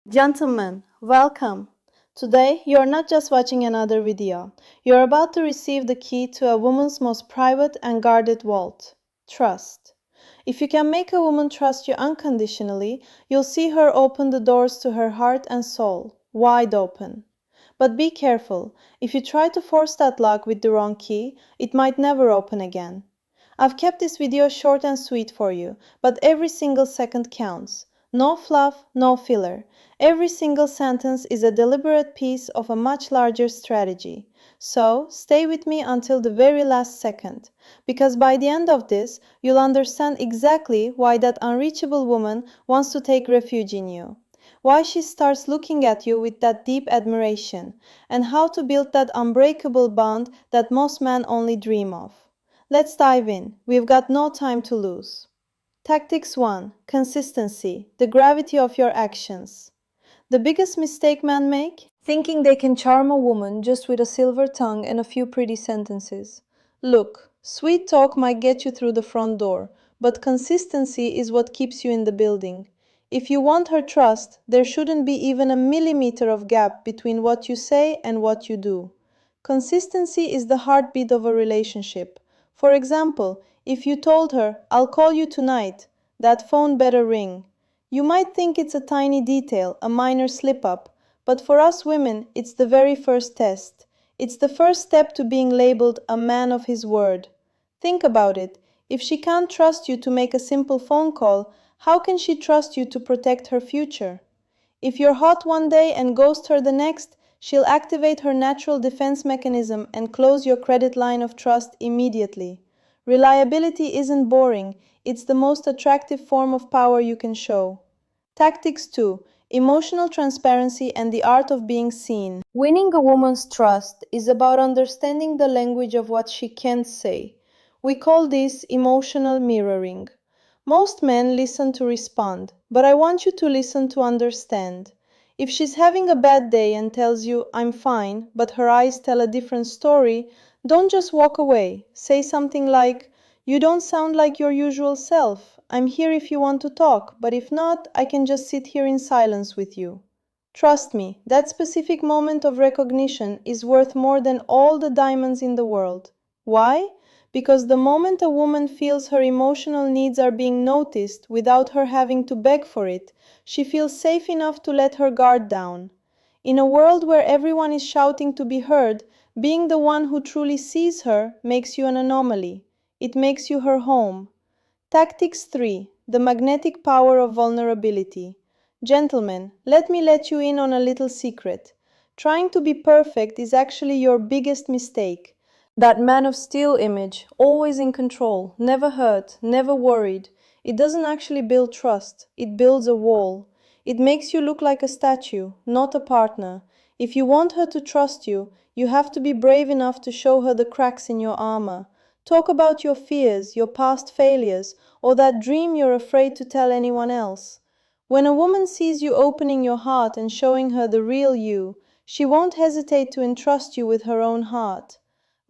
Gentlemen, welcome. Today, you're not just watching another video. You're about to receive the key to a woman's most private and guarded vault: trust. If you can make a woman trust you unconditionally, you'll see her open the doors to her heart and soul, wide open. But be careful. If you try to force that lock with the wrong key, it might never open again. I've kept this video short and sweet for you, but every single second counts. No fluff, no filler. Every single sentence is a deliberate piece of a much larger strategy. So, stay with me until the very last second, because by the end of this, you'll understand exactly why that unreachable woman wants to take refuge in you, why she starts looking at you with that deep admiration, and how to build that unbreakable bond that most men only dream of. Let's dive in. We've got no time to lose. Tactics 1. Consistency. The gravity of your actions. The biggest mistake men make? Thinking they can charm a woman just with a silver tongue and a few pretty sentences. Look, sweet talk might get you through the front door, but consistency is what keeps you in the building. If you want her trust, there shouldn't be even a millimeter of gap between what you say and what you do. Consistency is the heartbeat of a relationship. For example, if you told her, "I'll call you tonight," that phone better ring. You might think it's a tiny detail, a minor slip-up, but for us women, it's the very first test. It's the first step to being labeled a man of his word. Think about it. If she can't trust you to make a simple phone call, how can she trust you to protect her future? If you're hot one day and ghost her the next, she'll activate her natural defense mechanism and close your credit line of trust immediately. Reliability isn't boring, it's the most attractive form of power you can show. Tactics 2. Emotional transparency and the art of being seen. Winning a woman's trust is about understanding the language of what she can't say. We call this emotional mirroring. Most men listen to respond, but I want you to listen to understand. If she's having a bad day and tells you, "I'm fine," but her eyes tell a different story, don't just walk away. Say something like, "You don't sound like your usual self. I'm here if you want to talk, but if not, I can just sit here in silence with you." Trust me, that specific moment of recognition is worth more than all the diamonds in the world. Why? Because the moment a woman feels her emotional needs are being noticed without her having to beg for it, she feels safe enough to let her guard down. In a world where everyone is shouting to be heard, being the one who truly sees her makes you an anomaly. It makes you her home. Tactics 3. The magnetic power of vulnerability. Gentlemen, let me let you in on a little secret. Trying to be perfect is actually your biggest mistake. That man of steel image, always in control, never hurt, never worried, it doesn't actually build trust, it builds a wall. It makes you look like a statue, not a partner. If you want her to trust you, you have to be brave enough to show her the cracks in your armor. Talk about your fears, your past failures, or that dream you're afraid to tell anyone else. When a woman sees you opening your heart and showing her the real you, she won't hesitate to entrust you with her own heart.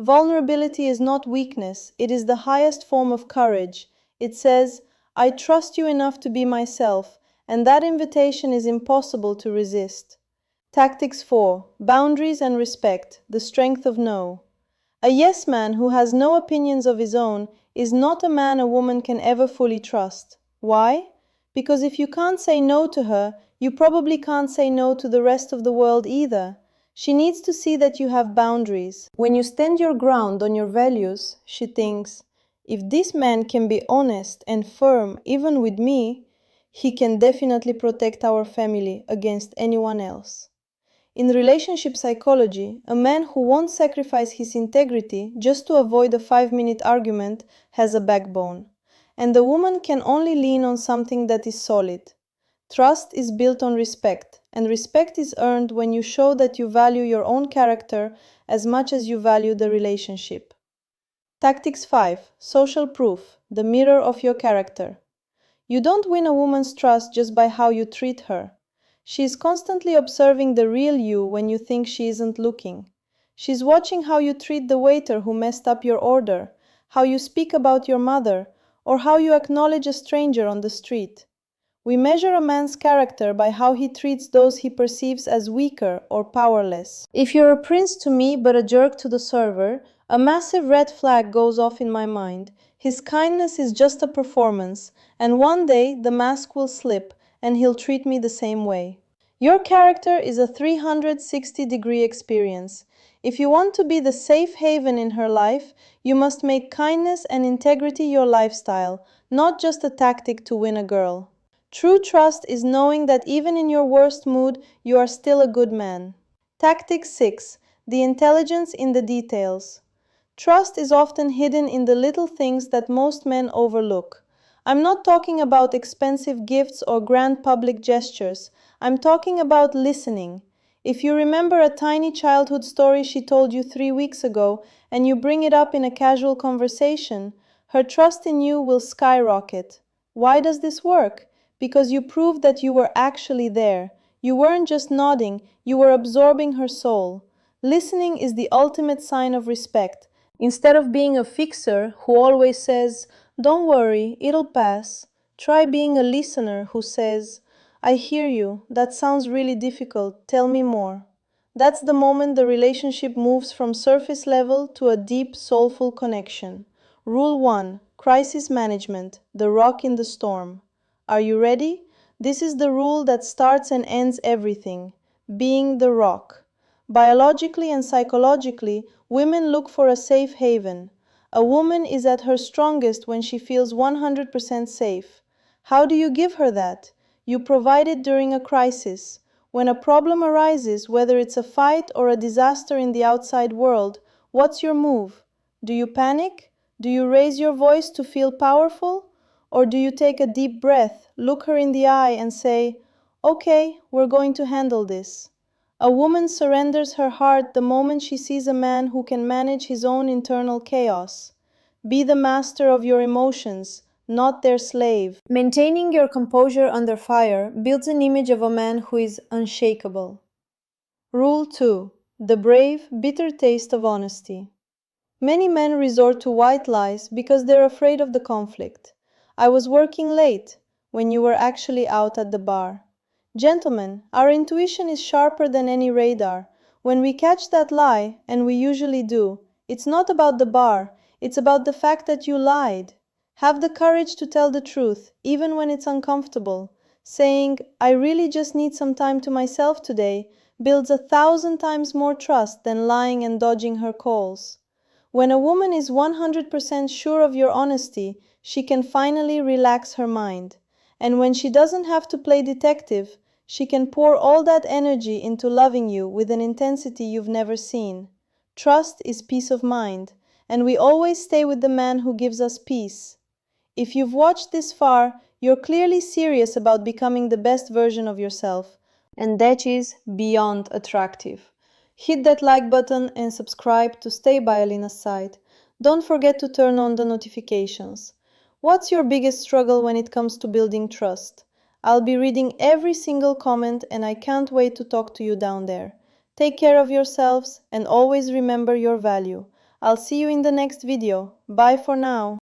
Vulnerability is not weakness, it is the highest form of courage. It says, "I trust you enough to be myself," and that invitation is impossible to resist. Tactics 4. Boundaries and respect, the strength of no. A yes man who has no opinions of his own is not a man a woman can ever fully trust. Why? Because if you can't say no to her, you probably can't say no to the rest of the world either. She needs to see that you have boundaries. When you stand your ground on your values, she thinks, "If this man can be honest and firm even with me, he can definitely protect our family against anyone else." In relationship psychology, a man who won't sacrifice his integrity just to avoid a 5-minute argument has a backbone. And the woman can only lean on something that is solid. Trust is built on respect, and respect is earned when you show that you value your own character as much as you value the relationship. Tactics 5. Social proof, the mirror of your character. You don't win a woman's trust just by how you treat her. She is constantly observing the real you when you think she isn't looking. She's watching how you treat the waiter who messed up your order, how you speak about your mother, or how you acknowledge a stranger on the street. We measure a man's character by how he treats those he perceives as weaker or powerless. If you're a prince to me but a jerk to the server, a massive red flag goes off in my mind. His kindness is just a performance, and one day the mask will slip and he'll treat me the same way. Your character is a 360-degree experience. If you want to be the safe haven in her life, you must make kindness and integrity your lifestyle, not just a tactic to win a girl. True trust is knowing that even in your worst mood, you are still a good man. Tactic 6. The intelligence in the details. Trust is often hidden in the little things that most men overlook. I'm not talking about expensive gifts or grand public gestures. I'm talking about listening. If you remember a tiny childhood story she told you 3 weeks ago and you bring it up in a casual conversation, her trust in you will skyrocket. Why does this work? Because you proved that you were actually there. You weren't just nodding, you were absorbing her soul. Listening is the ultimate sign of respect. Instead of being a fixer who always says, "Don't worry, it'll pass," try being a listener who says, "I hear you, that sounds really difficult, tell me more." That's the moment the relationship moves from surface level to a deep, soulful connection. Rule 1. Crisis Management, the rock in the storm. Are you ready? This is the rule that starts and ends everything. Being the rock. Biologically and psychologically, women look for a safe haven. A woman is at her strongest when she feels 100% safe. How do you give her that? You provide it during a crisis. When a problem arises, whether it's a fight or a disaster in the outside world, what's your move? Do you panic? Do you raise your voice to feel powerful? Or do you take a deep breath, look her in the eye and say, "Okay, we're going to handle this"? A woman surrenders her heart the moment she sees a man who can manage his own internal chaos. Be the master of your emotions, not their slave. Maintaining your composure under fire builds an image of a man who is unshakable. Rule 2. The brave, bitter taste of honesty. Many men resort to white lies because they're afraid of the conflict. "I was working late," when you were actually out at the bar. Gentlemen, our intuition is sharper than any radar. When we catch that lie, and we usually do, it's not about the bar, it's about the fact that you lied. Have the courage to tell the truth, even when it's uncomfortable. Saying, "I really just need some time to myself today," builds 1,000 times more trust than lying and dodging her calls. When a woman is 100% sure of your honesty, she can finally relax her mind. And when she doesn't have to play detective, she can pour all that energy into loving you with an intensity you've never seen. Trust is peace of mind, and we always stay with the man who gives us peace. If you've watched this far, you're clearly serious about becoming the best version of yourself, and that is beyond attractive. Hit that like button and subscribe to stay by Alina's side. Don't forget to turn on the notifications. What's your biggest struggle when it comes to building trust? I'll be reading every single comment and I can't wait to talk to you down there. Take care of yourselves and always remember your value. I'll see you in the next video. Bye for now.